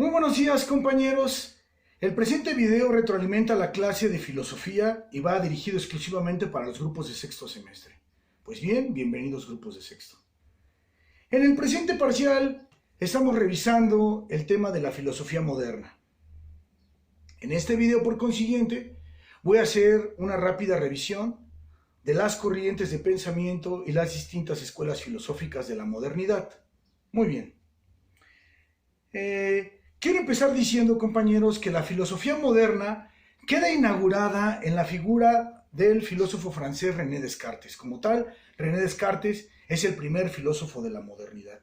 Muy buenos días, compañeros. El presente video retroalimenta la clase de filosofía y va dirigido exclusivamente para los grupos de sexto semestre. Pues bien, bienvenidos grupos de sexto. En el presente parcial estamos revisando el tema de la filosofía moderna. En este video, por consiguiente, voy a hacer una rápida revisión de las corrientes de pensamiento y las distintas escuelas filosóficas de la modernidad. Muy bien. Quiero empezar diciendo, compañeros, que la filosofía moderna queda inaugurada en la figura del filósofo francés René Descartes. Como tal, René Descartes es el primer filósofo de la modernidad.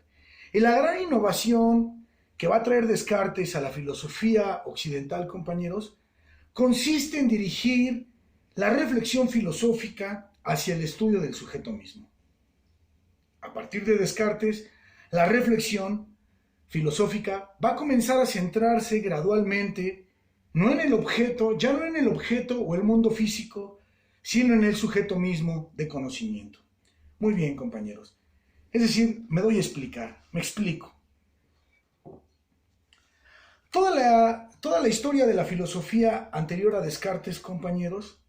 Y la gran innovación que va a traer Descartes a la filosofía occidental, compañeros, consiste en dirigir la reflexión filosófica hacia el estudio del sujeto mismo. A partir de Descartes, la reflexión filosófica va a comenzar a centrarse gradualmente no en el objeto, ya no en el objeto o el mundo físico, sino en el sujeto mismo de conocimiento. Muy bien, compañeros. Es decir, me doy a explicar, me explico. Toda la historia de la filosofía anterior a Descartes, compañeros,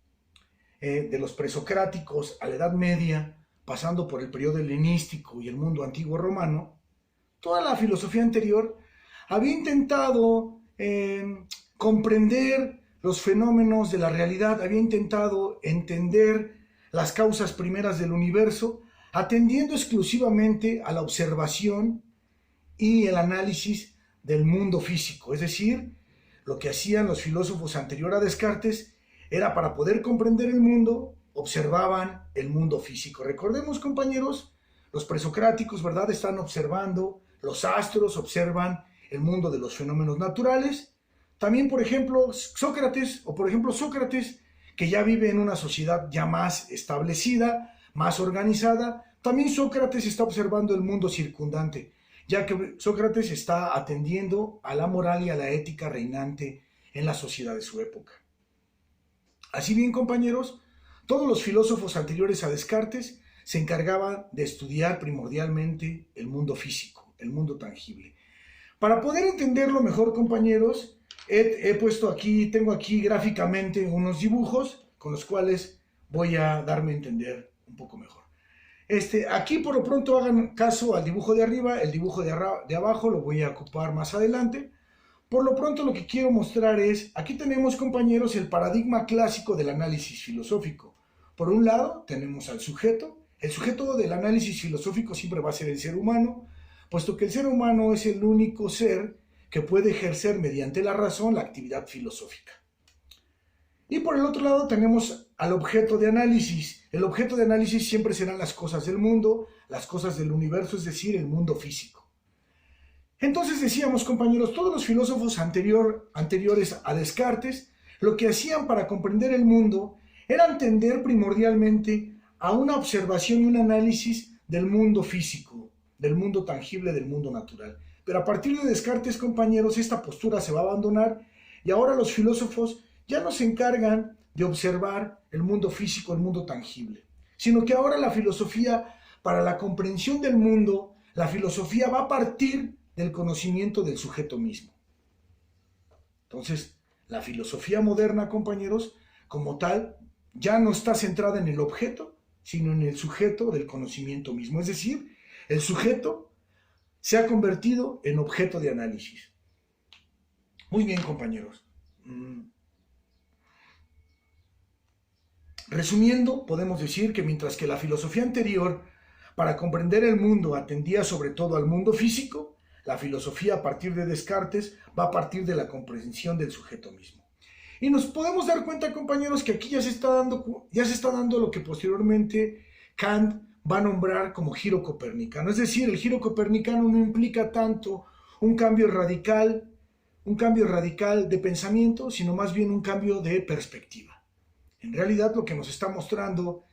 de los presocráticos a la Edad Media, pasando por el periodo helenístico y el mundo antiguo romano, toda la filosofía anterior había intentado comprender los fenómenos de la realidad, había intentado entender las causas primeras del universo, atendiendo exclusivamente a la observación y el análisis del mundo físico. Es decir, lo que hacían los filósofos anterior a Descartes era, para poder comprender el mundo, observaban el mundo físico. Recordemos, compañeros, los presocráticos, ¿verdad?, están observando los astros, observan el mundo de los fenómenos naturales. También, por ejemplo, Sócrates, que ya vive en una sociedad ya más establecida, más organizada, también Sócrates está observando el mundo circundante, ya que Sócrates está atendiendo a la moral y a la ética reinante en la sociedad de su época. Así bien, compañeros, todos los filósofos anteriores a Descartes se encargaban de estudiar primordialmente el mundo físico, el mundo tangible. Para poder entenderlo mejor, compañeros, tengo aquí gráficamente unos dibujos con los cuales voy a darme a entender un poco mejor. Aquí por lo pronto hagan caso al dibujo de arriba, el dibujo de abajo lo voy a ocupar más adelante. Por lo pronto lo que quiero mostrar es, aquí tenemos, compañeros, el paradigma clásico del análisis filosófico. Por un lado tenemos al sujeto. El sujeto del análisis filosófico siempre va a ser el ser humano, puesto que el ser humano es el único ser que puede ejercer mediante la razón la actividad filosófica. Y por el otro lado tenemos al objeto de análisis. El objeto de análisis siempre serán las cosas del mundo, las cosas del universo, es decir, el mundo físico. Entonces decíamos, compañeros, todos los filósofos anteriores a Descartes, lo que hacían para comprender el mundo era entender primordialmente a una observación y un análisis del mundo físico, del mundo tangible, del mundo natural. Pero a partir de Descartes, compañeros, esta postura se va a abandonar y ahora los filósofos ya no se encargan de observar el mundo físico, el mundo tangible, sino que ahora la filosofía, para la comprensión del mundo, la filosofía va a partir del conocimiento del sujeto mismo. Entonces, la filosofía moderna, compañeros, como tal, ya no está centrada en el objeto, sino en el sujeto del conocimiento mismo. Es decir, el sujeto se ha convertido en objeto de análisis. Muy bien, compañeros. Resumiendo, podemos decir que mientras que la filosofía anterior, para comprender el mundo, atendía sobre todo al mundo físico, la filosofía a partir de Descartes va a partir de la comprensión del sujeto mismo. Y nos podemos dar cuenta, compañeros, que aquí ya se está dando lo que posteriormente Kant va a nombrar como giro copernicano. Es decir, el giro copernicano no implica tanto un cambio radical de pensamiento, sino más bien un cambio de perspectiva. En realidad, lo que nos está mostrando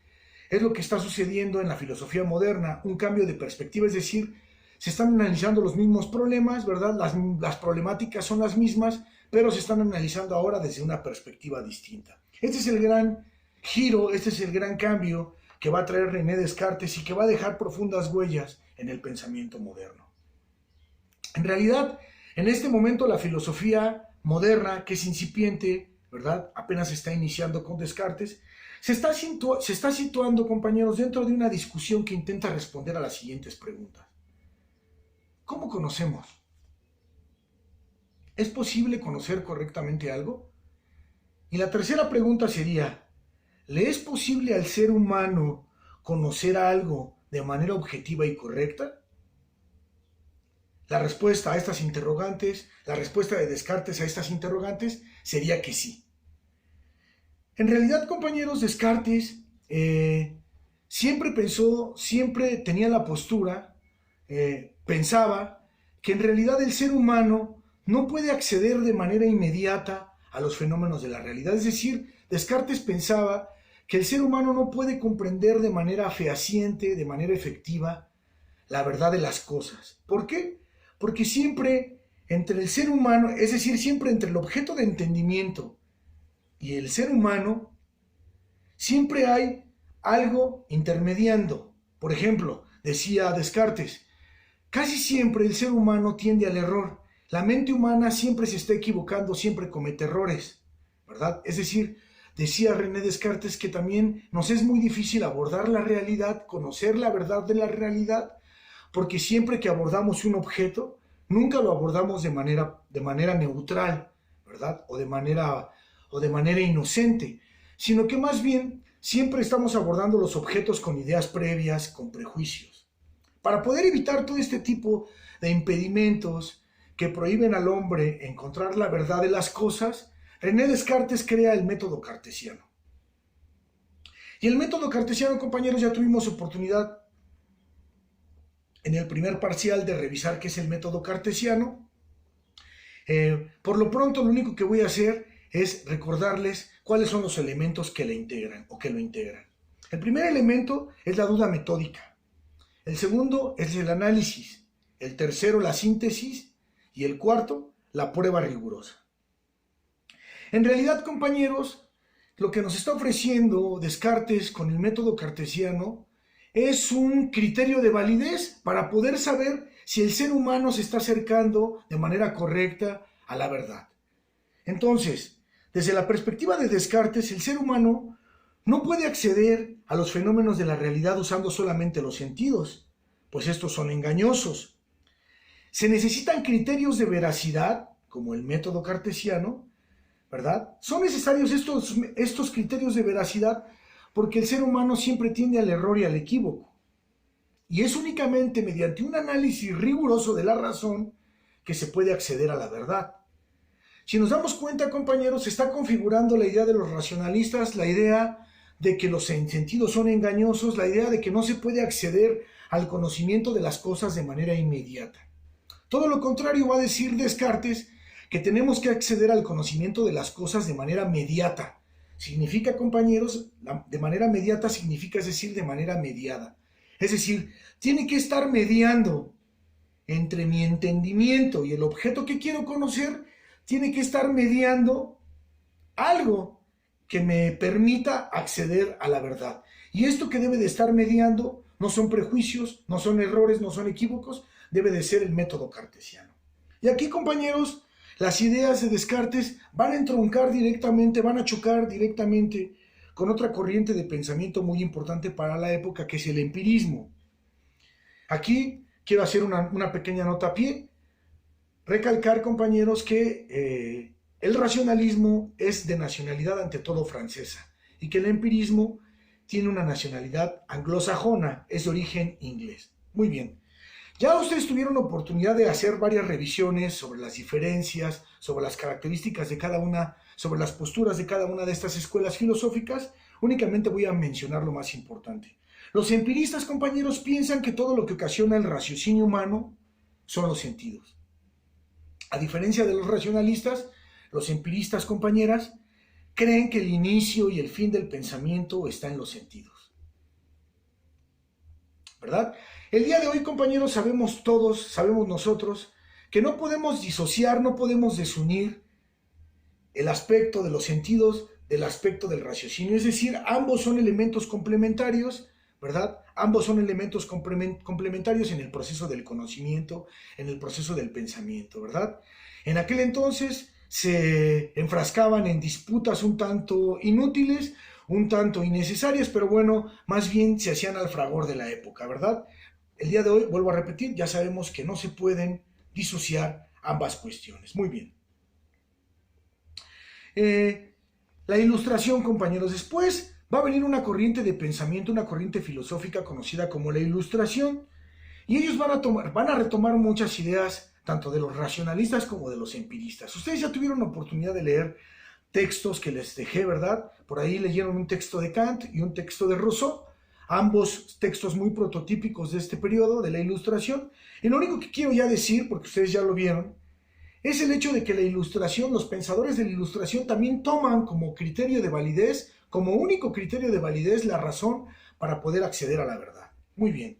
es lo que está sucediendo en la filosofía moderna, un cambio de perspectiva, es decir, se están analizando los mismos problemas, ¿verdad? Las problemáticas son las mismas, pero se están analizando ahora desde una perspectiva distinta. Este es el gran giro, este es el gran cambio que va a traer René Descartes y que va a dejar profundas huellas en el pensamiento moderno. En realidad, En este momento la filosofía moderna, que es incipiente, ¿verdad? Apenas está iniciando con Descartes, se está situando, compañeros, dentro de una discusión que intenta responder a las siguientes preguntas. ¿Cómo conocemos? ¿Es posible conocer correctamente algo? Y la tercera pregunta sería, ¿le es posible al ser humano conocer algo de manera objetiva y correcta? La respuesta a estas interrogantes, la respuesta de Descartes a estas interrogantes sería que sí. En realidad, compañeros, Descartes siempre tenía la postura, pensaba que en realidad el ser humano no puede acceder de manera inmediata a los fenómenos de la realidad. Es decir, Descartes pensaba que el ser humano no puede comprender de manera fehaciente, de manera efectiva, la verdad de las cosas. ¿Por qué? Porque siempre entre el ser humano, es decir, siempre entre el objeto de entendimiento y el ser humano, siempre hay algo intermediando. Por ejemplo, decía Descartes, casi siempre el ser humano tiende al error. La mente humana siempre se está equivocando, siempre comete errores, ¿verdad? Es decir, decía René Descartes que también nos es muy difícil abordar la realidad, conocer la verdad de la realidad, porque siempre que abordamos un objeto, nunca lo abordamos de manera neutral, ¿verdad? O de manera inocente, sino que más bien siempre estamos abordando los objetos con ideas previas, con prejuicios. Para poder evitar todo este tipo de impedimentos que prohíben al hombre encontrar la verdad de las cosas, René Descartes crea el método cartesiano. Y el método cartesiano, compañeros, ya tuvimos oportunidad en el primer parcial de revisar qué es el método cartesiano. Por lo pronto, lo único que voy a hacer es recordarles cuáles son los elementos que le integran o que lo integran. El primer elemento es la duda metódica. El segundo es el análisis. El tercero, la síntesis. Y el cuarto, la prueba rigurosa. En realidad, compañeros, lo que nos está ofreciendo Descartes con el método cartesiano es un criterio de validez para poder saber si el ser humano se está acercando de manera correcta a la verdad. Entonces, desde la perspectiva de Descartes, el ser humano no puede acceder a los fenómenos de la realidad usando solamente los sentidos, pues estos son engañosos. Se necesitan criterios de veracidad, como el método cartesiano, ¿verdad? Son necesarios estos criterios de veracidad porque el ser humano siempre tiende al error y al equívoco. Y es únicamente mediante un análisis riguroso de la razón que se puede acceder a la verdad. Si nos damos cuenta, compañeros, se está configurando la idea de los racionalistas, la idea de que los sentidos son engañosos, la idea de que no se puede acceder al conocimiento de las cosas de manera inmediata. Todo lo contrario va a decir Descartes, que tenemos que acceder al conocimiento de las cosas de manera mediata. Significa, compañeros, de manera mediata significa, es decir, de manera mediada. Es decir, tiene que estar mediando entre mi entendimiento y el objeto que quiero conocer, tiene que estar mediando algo que me permita acceder a la verdad. Y esto que debe de estar mediando no son prejuicios, no son errores, no son equívocos, debe de ser el método cartesiano. Y aquí, compañeros, las ideas de Descartes van a entroncar directamente, van a chocar directamente con otra corriente de pensamiento muy importante para la época, que es el empirismo. Aquí quiero hacer una pequeña nota a pie, recalcar, compañeros, que el racionalismo es de nacionalidad ante todo francesa y que el empirismo tiene una nacionalidad anglosajona, es de origen inglés. Muy bien. Ya ustedes tuvieron oportunidad de hacer varias revisiones sobre las diferencias, sobre las características de cada una, sobre las posturas de cada una de estas escuelas filosóficas. Únicamente voy a mencionar lo más importante. Los empiristas, compañeros, piensan que todo lo que ocasiona el raciocinio humano son los sentidos. A diferencia de los racionalistas, los empiristas, compañeras, creen que el inicio y el fin del pensamiento está en los sentidos. ¿Verdad? El día de hoy, compañeros, sabemos todos, sabemos nosotros, que no podemos disociar, no podemos desunir el aspecto de los sentidos del aspecto del raciocinio. Es decir, ambos son elementos complementarios, ¿verdad? ambos son elementos complementarios en el proceso del conocimiento, en el proceso del pensamiento, ¿verdad? En aquel entonces se enfrascaban en disputas un tanto inútiles, un tanto innecesarias, pero bueno, más bien se hacían al fragor de la época, ¿verdad? El día de hoy, vuelvo a repetir, ya sabemos que no se pueden disociar ambas cuestiones. Muy bien. La Ilustración, compañeros. Después va a venir una corriente de pensamiento, una corriente filosófica conocida como la Ilustración, y ellos van a retomar muchas ideas, tanto de los racionalistas como de los empiristas. Ustedes ya tuvieron la oportunidad de leer textos que les dejé, ¿verdad? Por ahí leyeron un texto de Kant y un texto de Rousseau, ambos textos muy prototípicos de este periodo, de la Ilustración. Y lo único que quiero ya decir, porque ustedes ya lo vieron, es el hecho de que la Ilustración, los pensadores de la Ilustración también toman como criterio de validez, como único criterio de validez, la razón para poder acceder a la verdad. Muy bien.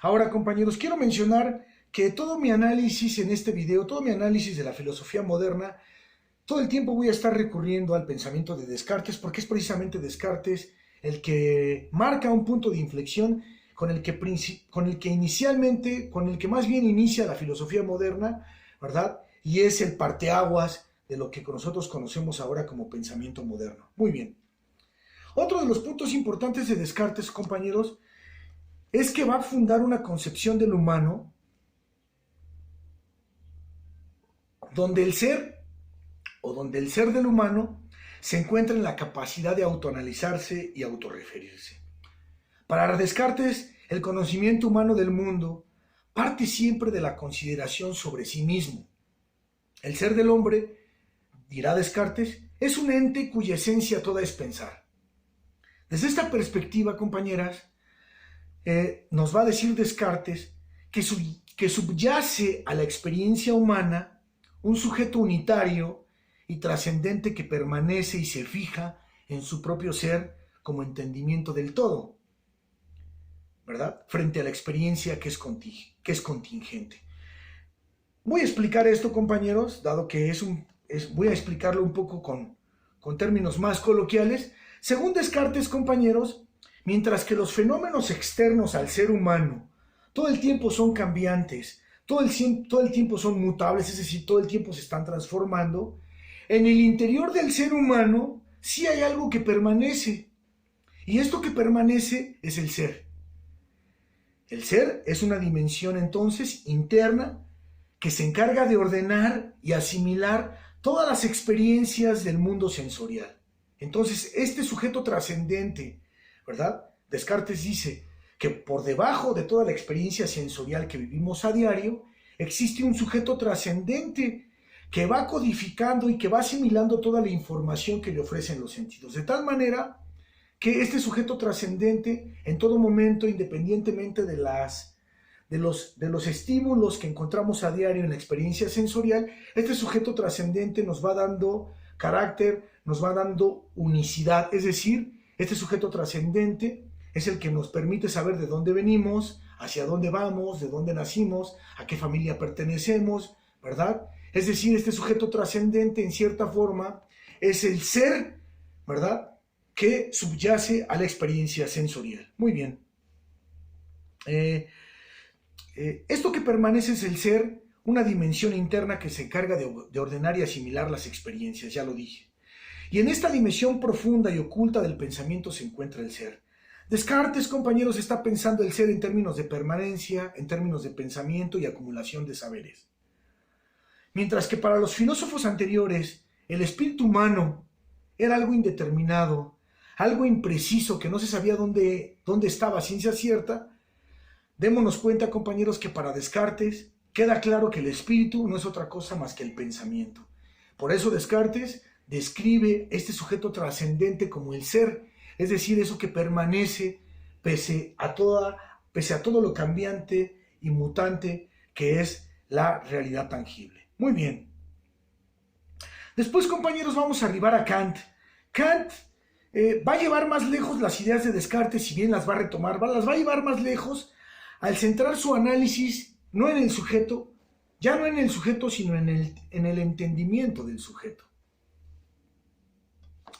Ahora, compañeros, quiero mencionar que todo mi análisis en este video, todo mi análisis de la filosofía moderna, todo el tiempo voy a estar recurriendo al pensamiento de Descartes, porque es precisamente Descartes el que marca un punto de inflexión con el que más bien inicia la filosofía moderna, ¿verdad? Y es el parteaguas de lo que nosotros conocemos ahora como pensamiento moderno. Muy bien. Otro de los puntos importantes de Descartes, compañeros, es que va a fundar una concepción del humano donde el ser del humano se encuentra en la capacidad de autoanalizarse y autorreferirse. Para Descartes, el conocimiento humano del mundo parte siempre de la consideración sobre sí mismo. El ser del hombre, dirá Descartes, es un ente cuya esencia toda es pensar. Desde esta perspectiva, compañeras, nos va a decir Descartes que subyace a la experiencia humana un sujeto unitario y trascendente que permanece y se fija en su propio ser como entendimiento del todo, ¿verdad? Frente a la experiencia que es contingente. Voy a explicar esto, compañeros, dado que voy a explicarlo un poco con términos más coloquiales. Según Descartes, compañeros, mientras que los fenómenos externos al ser humano todo el tiempo son cambiantes, todo el tiempo son mutables, es decir, todo el tiempo se están transformando, en el interior del ser humano sí hay algo que permanece, y esto que permanece es el ser. El ser es una dimensión entonces interna que se encarga de ordenar y asimilar todas las experiencias del mundo sensorial. Entonces, este sujeto trascendente, ¿verdad? Descartes dice que por debajo de toda la experiencia sensorial que vivimos a diario, existe un sujeto trascendente que va codificando y que va asimilando toda la información que le ofrecen los sentidos. De tal manera que este sujeto trascendente, en todo momento, independientemente de los estímulos que encontramos a diario en la experiencia sensorial, este sujeto trascendente nos va dando carácter, nos va dando unicidad, es decir, este sujeto trascendente es el que nos permite saber de dónde venimos, hacia dónde vamos, de dónde nacimos, a qué familia pertenecemos, ¿verdad? Es decir, este sujeto trascendente, en cierta forma, es el ser, ¿verdad?, que subyace a la experiencia sensorial. Muy bien. Esto que permanece es el ser, una dimensión interna que se encarga de ordenar y asimilar las experiencias, ya lo dije. Y en esta dimensión profunda y oculta del pensamiento se encuentra el ser. Descartes, compañeros, está pensando el ser en términos de permanencia, en términos de pensamiento y acumulación de saberes. Mientras que para los filósofos anteriores, el espíritu humano era algo indeterminado, algo impreciso que no se sabía dónde estaba a ciencia cierta, démonos cuenta, compañeros, que para Descartes queda claro que el espíritu no es otra cosa más que el pensamiento. Por eso Descartes describe este sujeto trascendente como el ser, es decir, eso que permanece pese a todo lo cambiante y mutante que es la realidad tangible. Muy bien. Después, compañeros, vamos a arribar a Kant. Kant va a llevar más lejos las ideas de Descartes, si bien las va a retomar, las va a llevar más lejos al centrar su análisis no en el sujeto, ya no en el sujeto, sino en el entendimiento del sujeto.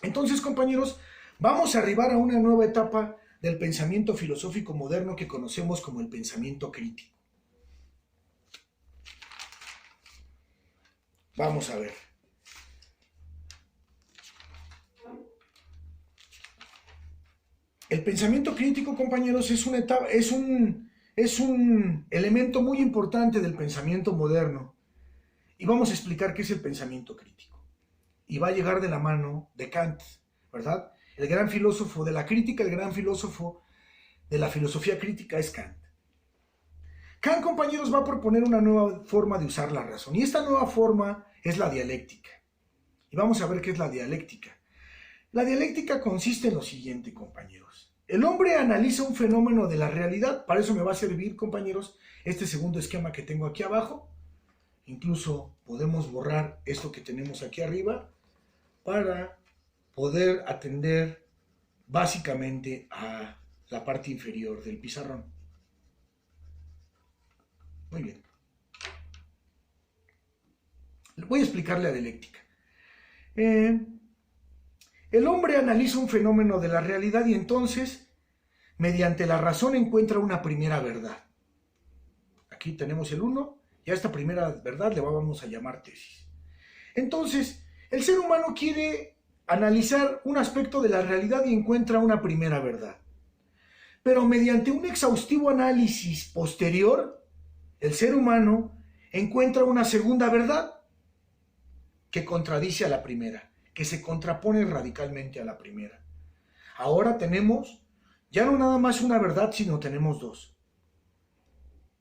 Entonces, compañeros, vamos a arribar a una nueva etapa del pensamiento filosófico moderno que conocemos como el pensamiento crítico. Vamos a ver. El pensamiento crítico, compañeros, es un elemento muy importante del pensamiento moderno. Y vamos a explicar qué es el pensamiento crítico. Y va a llegar de la mano de Kant, ¿verdad? El gran filósofo de la crítica, el gran filósofo de la filosofía crítica es Kant. Kant, compañeros, va a proponer una nueva forma de usar la razón. Y esta nueva forma es la dialéctica. Y vamos a ver qué es la dialéctica. La dialéctica consiste en lo siguiente, compañeros. El hombre analiza un fenómeno de la realidad. Para eso me va a servir, compañeros, este segundo esquema que tengo aquí abajo. Incluso podemos borrar esto que tenemos aquí arriba para poder atender básicamente a la parte inferior del pizarrón. Muy bien. Voy a explicar la dialéctica. El hombre analiza un fenómeno de la realidad y entonces, mediante la razón, encuentra una primera verdad. Aquí tenemos el 1 y a esta primera verdad le vamos a llamar tesis. Entonces, el ser humano quiere analizar un aspecto de la realidad y encuentra una primera verdad. Pero mediante un exhaustivo análisis posterior, el ser humano encuentra una segunda verdad que contradice a la primera, que se contrapone radicalmente a la primera. Ahora tenemos ya no nada más una verdad, sino tenemos dos.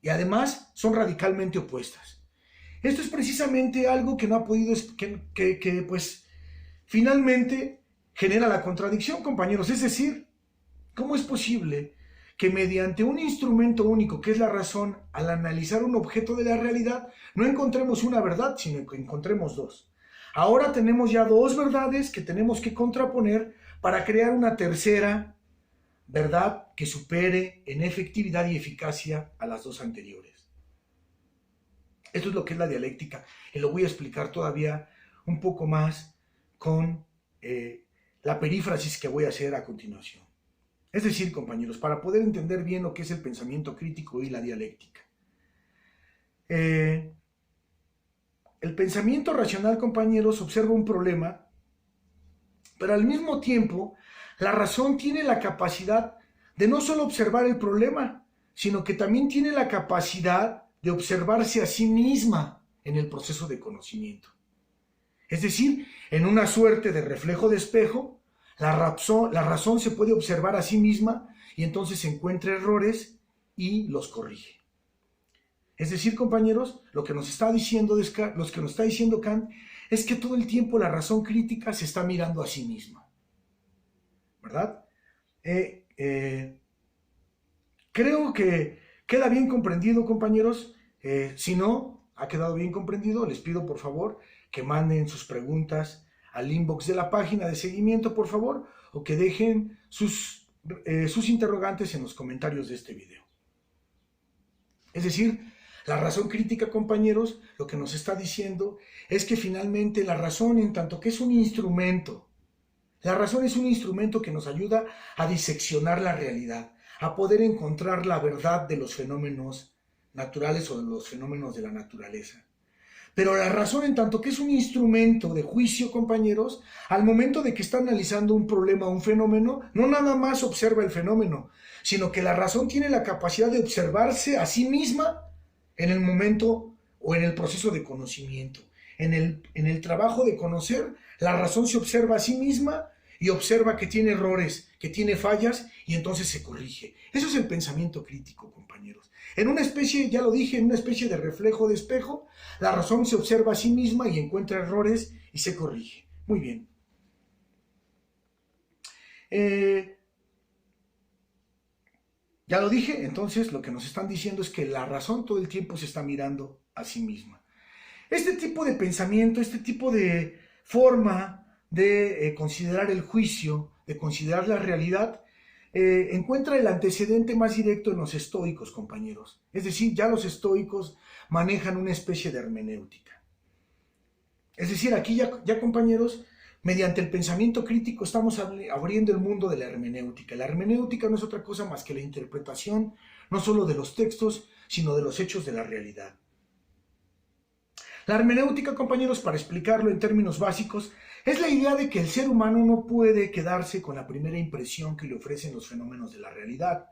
Y además son radicalmente opuestas. Esto es precisamente algo que no ha podido, pues finalmente genera la contradicción, compañeros. Es decir, ¿cómo es posible que mediante un instrumento único, que es la razón, al analizar un objeto de la realidad, no encontremos una verdad, sino que encontremos dos? Ahora tenemos ya dos verdades que tenemos que contraponer para crear una tercera verdad que supere en efectividad y eficacia a las dos anteriores. Esto es lo que es la dialéctica, y lo voy a explicar todavía un poco más con la perífrasis que voy a hacer a continuación. Es decir, compañeros, para poder entender bien lo que es el pensamiento crítico y la dialéctica. El pensamiento racional, compañeros, observa un problema, pero al mismo tiempo, la razón tiene la capacidad de no solo observar el problema, sino que también tiene la capacidad de observarse a sí misma en el proceso de conocimiento. Es decir, en una suerte de reflejo de espejo, la razón se puede observar a sí misma y entonces encuentra errores y los corrige. Es decir, compañeros, lo que nos está diciendo Kant es que todo el tiempo la razón crítica se está mirando a sí misma. ¿Verdad? Creo que queda bien comprendido, compañeros. Si no ha quedado bien comprendido, les pido por favor que manden sus preguntas al inbox de la página de seguimiento, por favor, o que dejen sus interrogantes en los comentarios de este video. Es decir, la razón crítica, compañeros, lo que nos está diciendo es que finalmente la razón, en tanto que es un instrumento, la razón es un instrumento que nos ayuda a diseccionar la realidad, a poder encontrar la verdad de los fenómenos naturales o de los fenómenos de la naturaleza. Pero la razón, en tanto que es un instrumento de juicio, compañeros, al momento de que está analizando un problema o un fenómeno, no nada más observa el fenómeno, sino que la razón tiene la capacidad de observarse a sí misma en el momento o en el proceso de conocimiento. En el trabajo de conocer, la razón se observa a sí misma y observa que tiene errores, que tiene fallas, y entonces se corrige. Eso es el pensamiento crítico, compañeros. En una especie, ya lo dije, en una especie de reflejo de espejo, la razón se observa a sí misma y encuentra errores y se corrige. Muy bien. Ya lo dije, entonces lo que nos están diciendo es que la razón todo el tiempo se está mirando a sí misma. Este tipo de pensamiento, este tipo de forma de considerar el juicio, de considerar la realidad, encuentra el antecedente más directo en los estoicos, compañeros. Es decir, ya los estoicos manejan una especie de hermenéutica. Es decir, aquí ya compañeros, Mediante el pensamiento crítico estamos abriendo el mundo de la hermenéutica. La hermenéutica no es otra cosa más que la interpretación no solo de los textos, sino de los hechos de la realidad. La hermenéutica, compañeros, para explicarlo en términos básicos, es la idea de que el ser humano no puede quedarse con la primera impresión que le ofrecen los fenómenos de la realidad,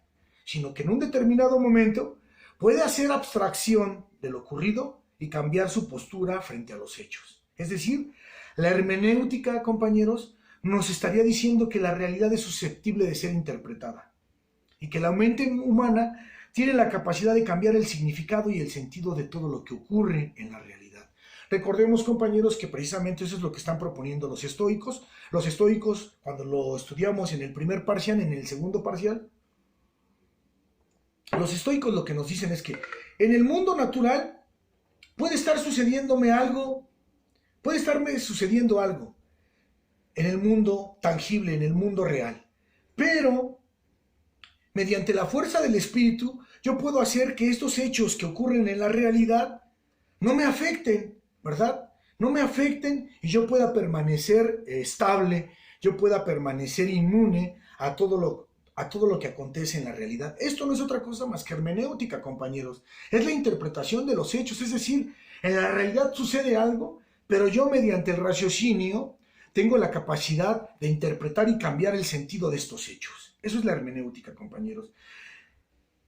sino que en un determinado momento puede hacer abstracción de lo ocurrido y cambiar su postura frente a los hechos. Es decir, la hermenéutica, compañeros, nos estaría diciendo que la realidad es susceptible de ser interpretada y que la mente humana tiene la capacidad de cambiar el significado y el sentido de todo lo que ocurre en la realidad. Recordemos, compañeros, que precisamente eso es lo que están proponiendo los estoicos. Los estoicos, cuando lo estudiamos en el primer parcial, en el segundo parcial, los estoicos lo que nos dicen es que en el mundo natural puede estar sucediéndome algo, puede estarme sucediendo algo en el mundo tangible, en el mundo real, pero mediante la fuerza del espíritu yo puedo hacer que estos hechos que ocurren en la realidad no me afecten, ¿verdad? No me afecten y yo pueda permanecer estable, yo pueda permanecer inmune a todo lo que acontece en la realidad. Esto no es otra cosa más que hermenéutica, compañeros. Es la interpretación de los hechos, es decir, en la realidad sucede algo, pero yo mediante el raciocinio tengo la capacidad de interpretar y cambiar el sentido de estos hechos. Eso es la hermenéutica, compañeros.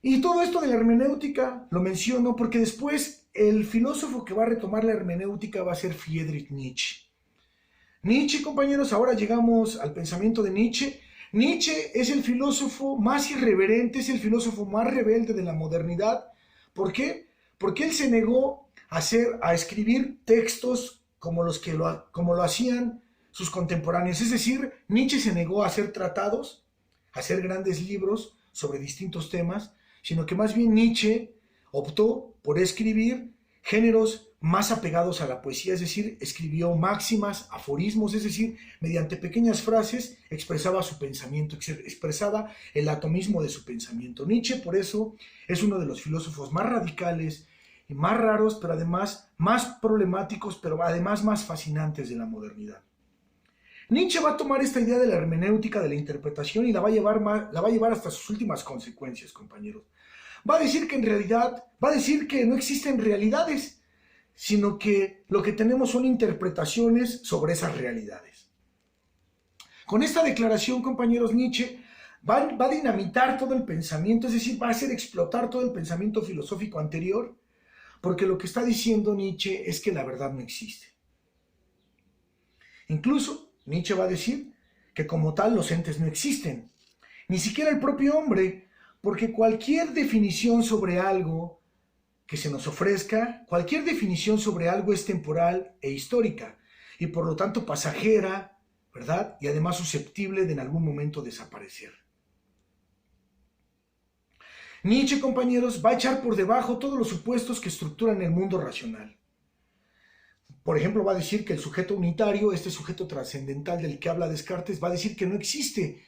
Y todo esto de la hermenéutica lo menciono porque después el filósofo que va a retomar la hermenéutica va a ser Friedrich Nietzsche. Nietzsche, compañeros, ahora llegamos al pensamiento de Nietzsche. Nietzsche es el filósofo más irreverente, es el filósofo más rebelde de la modernidad. ¿Por qué? Porque él se negó a escribir textos como lo hacían sus contemporáneos. Es decir, Nietzsche se negó a hacer tratados, a hacer grandes libros sobre distintos temas, sino que más bien Nietzsche optó por escribir géneros más apegados a la poesía, es decir, escribió máximas, aforismos, es decir, mediante pequeñas frases expresaba su pensamiento, expresaba el atomismo de su pensamiento. Nietzsche, por eso, es uno de los filósofos más radicales y más raros, pero además más problemáticos, pero además más fascinantes de la modernidad. Nietzsche va a tomar esta idea de la hermenéutica, de la interpretación, y la va a llevar hasta sus últimas consecuencias, compañeros. Va a decir que en realidad, va a decir que no existen realidades, sino que lo que tenemos son interpretaciones sobre esas realidades. Con esta declaración, compañeros, Nietzsche va a dinamitar todo el pensamiento, es decir, va a hacer explotar todo el pensamiento filosófico anterior, porque lo que está diciendo Nietzsche es que la verdad no existe. Incluso Nietzsche va a decir que como tal los entes no existen, ni siquiera el propio hombre, porque cualquier definición sobre algo que se nos ofrezca, cualquier definición sobre algo es temporal e histórica, y por lo tanto pasajera, ¿verdad? Y además susceptible de en algún momento desaparecer. Nietzsche, compañeros, va a echar por debajo todos los supuestos que estructuran el mundo racional. Por ejemplo, va a decir que el sujeto unitario, este sujeto trascendental del que habla Descartes, va a decir que no existe.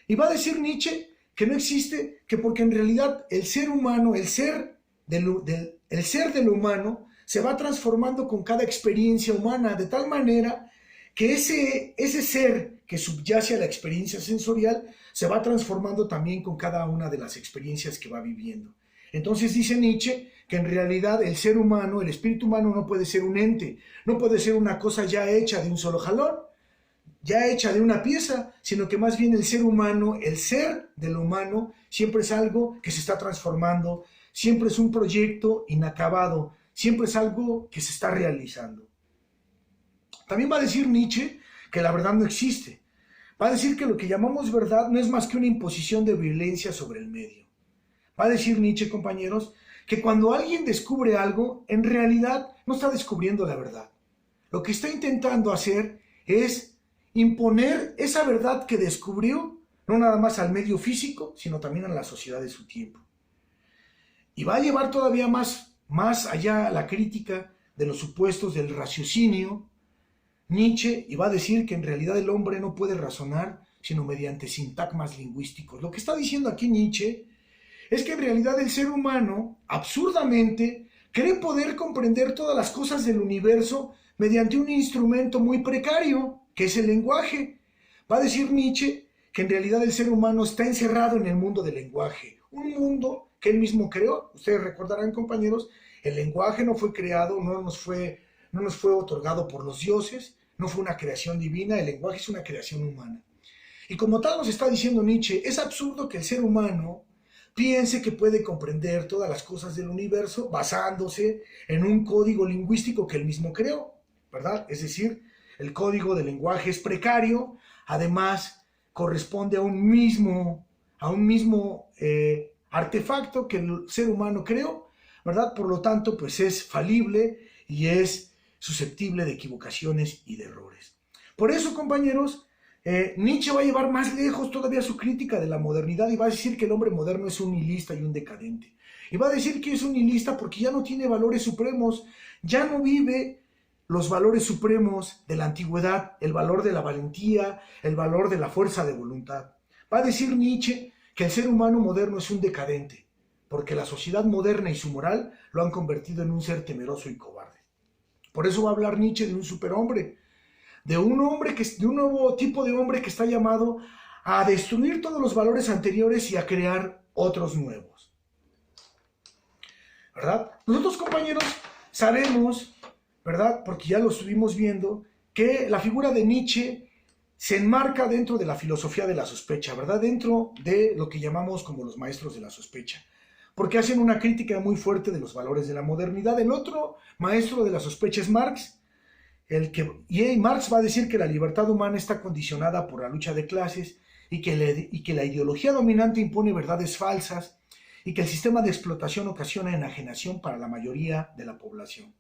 Y va a decir Nietzsche que no existe, que porque en realidad el ser humano, el ser de lo humano, se va transformando con cada experiencia humana, de tal manera que ese ser que subyace a la experiencia sensorial se va transformando también con cada una de las experiencias que va viviendo. Entonces dice Nietzsche que en realidad el ser humano, el espíritu humano no puede ser un ente, no puede ser una cosa ya hecha de un solo jalón, ya hecha de una pieza, sino que más bien el ser humano, el ser de lo humano, siempre es algo que se está transformando, siempre es un proyecto inacabado, siempre es algo que se está realizando. También va a decir Nietzsche que la verdad no existe. Va a decir que lo que llamamos verdad no es más que una imposición de violencia sobre el medio. Va a decir Nietzsche, compañeros, que cuando alguien descubre algo, en realidad no está descubriendo la verdad. Lo que está intentando hacer es imponer esa verdad que descubrió, no nada más al medio físico, sino también a la sociedad de su tiempo. Y va a llevar todavía más allá la crítica de los supuestos del raciocinio, Nietzsche, y va a decir que en realidad el hombre no puede razonar sino mediante sintagmas lingüísticos. Lo que está diciendo aquí Nietzsche es que en realidad el ser humano, absurdamente, cree poder comprender todas las cosas del universo mediante un instrumento muy precario, que es el lenguaje. Va a decir Nietzsche que en realidad el ser humano está encerrado en el mundo del lenguaje, un mundo que él mismo creó. Ustedes recordarán, compañeros, el lenguaje no fue creado, no nos fue otorgado por los dioses, no fue una creación divina, el lenguaje es una creación humana. Y como tal nos está diciendo Nietzsche, es absurdo que el ser humano piense que puede comprender todas las cosas del universo basándose en un código lingüístico que él mismo creó, ¿verdad? Es decir, el código del lenguaje es precario, además corresponde a un mismo artefacto que el ser humano creó, ¿verdad? Por lo tanto, pues es falible y es susceptible de equivocaciones y de errores. Por eso, compañeros, Nietzsche va a llevar más lejos todavía su crítica de la modernidad y va a decir que el hombre moderno es un nihilista y un decadente. Y va a decir que es un nihilista porque ya no tiene valores supremos, ya no vive los valores supremos de la antigüedad, el valor de la valentía, el valor de la fuerza de voluntad. Va a decir Nietzsche que el ser humano moderno es un decadente, porque la sociedad moderna y su moral lo han convertido en un ser temeroso y cobarde. Por eso va a hablar Nietzsche de un superhombre, de un nuevo tipo de hombre que está llamado a destruir todos los valores anteriores y a crear otros nuevos. ¿Verdad? Nosotros, compañeros, sabemos, ¿verdad? Porque ya lo estuvimos viendo, que la figura de Nietzsche se enmarca dentro de la filosofía de la sospecha, ¿verdad? Dentro de lo que llamamos como los maestros de la sospecha, porque hacen una crítica muy fuerte de los valores de la modernidad. El otro maestro de la sospecha es Marx, y Marx va a decir que la libertad humana está condicionada por la lucha de clases y que la ideología dominante impone verdades falsas y que el sistema de explotación ocasiona enajenación para la mayoría de la población.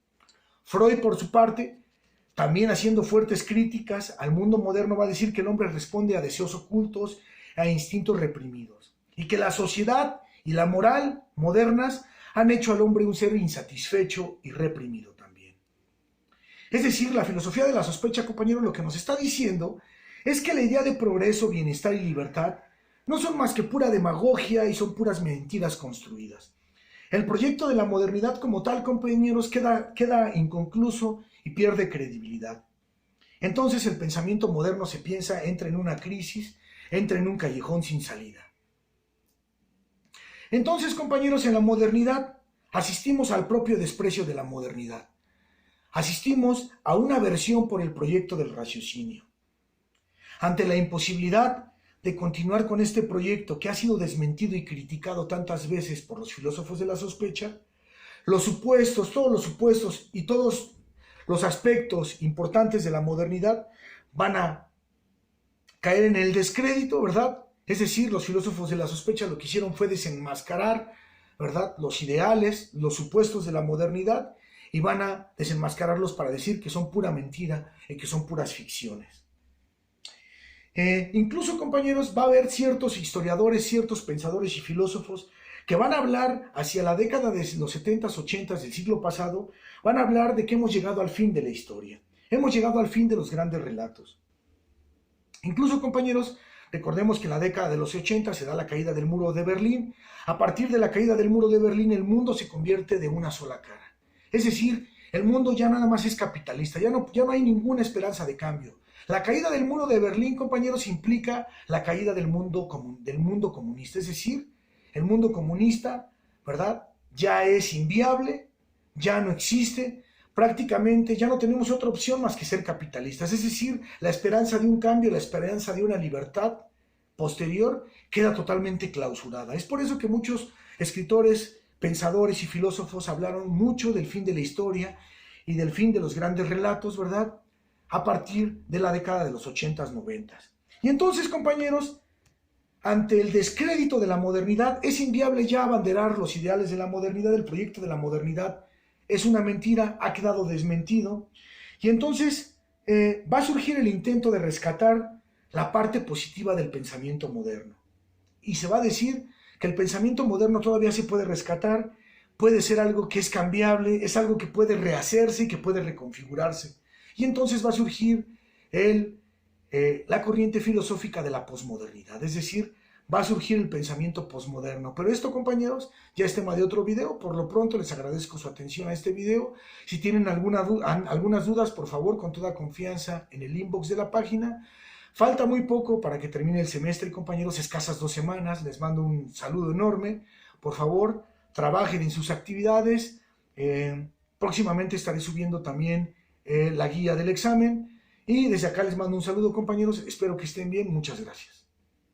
Freud, por su parte, también haciendo fuertes críticas al mundo moderno, va a decir que el hombre responde a deseos ocultos, a instintos reprimidos, y que la sociedad y la moral modernas han hecho al hombre un ser insatisfecho y reprimido también. Es decir, la filosofía de la sospecha, compañero, lo que nos está diciendo es que la idea de progreso, bienestar y libertad no son más que pura demagogia y son puras mentiras construidas. El proyecto de la modernidad como tal, compañeros, queda inconcluso y pierde credibilidad. Entonces el pensamiento moderno entra en una crisis, entra en un callejón sin salida. Entonces, compañeros, en la modernidad asistimos al propio desprecio de la modernidad. Asistimos a una aversión por el proyecto del raciocinio. Ante la imposibilidad de continuar con este proyecto que ha sido desmentido y criticado tantas veces por los filósofos de la sospecha, todos los supuestos y todos los aspectos importantes de la modernidad van a caer en el descrédito, ¿verdad? Es decir, los filósofos de la sospecha lo que hicieron fue desenmascarar, ¿verdad?, los ideales, los supuestos de la modernidad, y van a desenmascararlos para decir que son pura mentira y que son puras ficciones. Incluso, compañeros, va a haber ciertos historiadores, ciertos pensadores y filósofos que van a hablar hacia la década de los 70s, 80s del siglo pasado, van a hablar de que hemos llegado al fin de la historia, hemos llegado al fin de los grandes relatos. Incluso, compañeros, recordemos que en la década de los 80 se da la caída del muro de Berlín. A partir de la caída del muro de Berlín, el mundo se convierte de una sola cara. Es decir, el mundo ya nada más es capitalista, ya no hay ninguna esperanza de cambio. La caída del muro de Berlín, compañeros, implica la caída del mundo comunista. Es decir, el mundo comunista, ¿verdad?, ya es inviable, ya no existe, prácticamente ya no tenemos otra opción más que ser capitalistas. Es decir, la esperanza de un cambio, la esperanza de una libertad posterior queda totalmente clausurada. Es por eso que muchos escritores, pensadores y filósofos hablaron mucho del fin de la historia y del fin de los grandes relatos, ¿verdad?, a partir de la década de los 80s, 90s. Y entonces, compañeros, ante el descrédito de la modernidad, es inviable ya abanderar los ideales de la modernidad. El proyecto de la modernidad es una mentira, ha quedado desmentido. Y entonces va a surgir el intento de rescatar la parte positiva del pensamiento moderno. Y se va a decir que el pensamiento moderno todavía se puede rescatar, puede ser algo que es cambiable, es algo que puede rehacerse y que puede reconfigurarse. Y entonces va a surgir la corriente filosófica de la posmodernidad, es decir, va a surgir el pensamiento posmoderno. Pero esto, compañeros, ya es tema de otro video. Por lo pronto les agradezco su atención a este video. Si tienen algunas dudas, por favor, con toda confianza en el inbox de la página. Falta muy poco para que termine el semestre, compañeros, escasas 2 semanas. Les mando un saludo enorme. Por favor, trabajen en sus actividades. Próximamente estaré subiendo también la guía del examen. Y desde acá les mando un saludo, compañeros. Espero que estén bien. Muchas gracias.